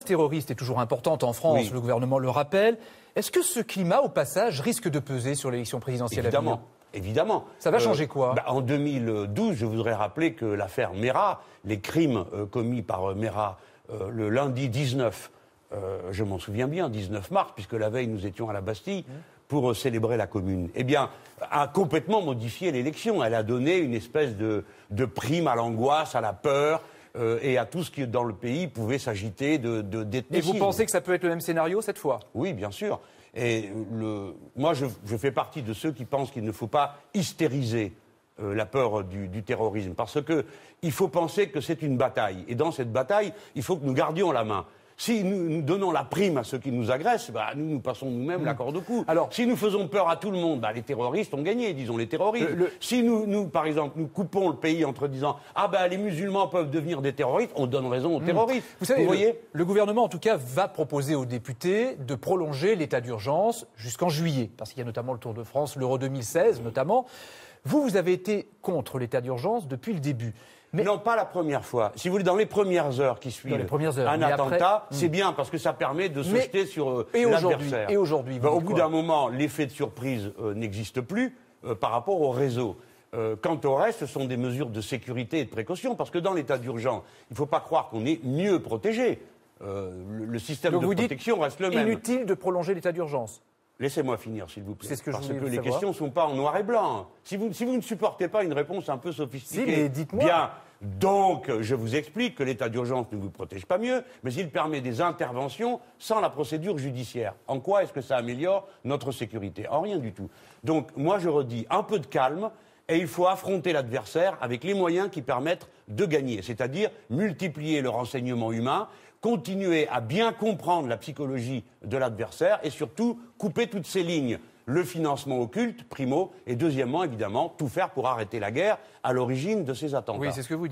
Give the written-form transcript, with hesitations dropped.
Terroriste est toujours importante en France, oui. Le gouvernement le rappelle. Est-ce que ce climat, au passage, risque de peser sur l'élection présidentielle à venir ? Évidemment. Ça va changer quoi ? En 2012, je voudrais rappeler que l'affaire Mera, les crimes commis par Mera le lundi 19, je m'en souviens bien, 19 mars, puisque la veille nous étions à la Bastille pour célébrer la Commune, eh bien, a complètement modifié l'élection. Elle a donné une espèce de prime à l'angoisse, à la peur, et à tout ce qui, dans le pays, pouvait s'agiter d'ethnicisme. Et vous pensez que ça peut être le même scénario cette fois ? Oui, bien sûr. Et moi, je fais partie de ceux qui pensent qu'il ne faut pas hystériser la peur du terrorisme. Parce qu'il faut penser que c'est une bataille. Et dans cette bataille, il faut que nous gardions la main. Si nous donnons la prime à ceux qui nous agressent, nous passons nous-mêmes la corde au cou. Alors, si nous faisons peur à tout le monde, les terroristes ont gagné, disons les terroristes. Si nous, par exemple, nous coupons le pays entre disant les musulmans peuvent devenir des terroristes, on donne raison aux terroristes. Vous savez, voyez le gouvernement, en tout cas, va proposer aux députés de prolonger l'état d'urgence jusqu'en juillet, parce qu'il y a notamment le Tour de France, l'Euro 2016 notamment. Vous avez été contre l'état d'urgence depuis le début. Mais non, pas la première fois. Si vous voulez, dans les premières heures qui suivent un attentat, c'est bien parce que ça permet de se jeter sur l'adversaire. Et aujourd'hui, au bout d'un moment, l'effet de surprise n'existe plus par rapport au réseau. Quant au reste, ce sont des mesures de sécurité et de précaution, parce que dans l'état d'urgence, il ne faut pas croire qu'on est mieux protégé. Le système de protection reste le même. Inutile de prolonger l'état d'urgence. Laissez-moi finir, s'il vous plaît. C'est ce que parce je que les savoir. questions ne sont pas en noir et blanc. Si vous ne supportez pas une réponse un peu sophistiquée, mais dites-moi. Bien, donc, je vous explique que l'état d'urgence ne vous protège pas mieux, mais il permet des interventions sans la procédure judiciaire. En quoi est-ce que ça améliore notre sécurité ? En rien du tout. Donc, moi, je redis, un peu de calme, et il faut affronter l'adversaire avec les moyens qui permettent de gagner, c'est-à-dire multiplier le renseignement humain, continuer à bien comprendre la psychologie de l'adversaire et surtout couper toutes ces lignes. Le financement occulte, primo, et deuxièmement, évidemment, tout faire pour arrêter la guerre à l'origine de ces attentats. Oui, c'est ce que vous dites.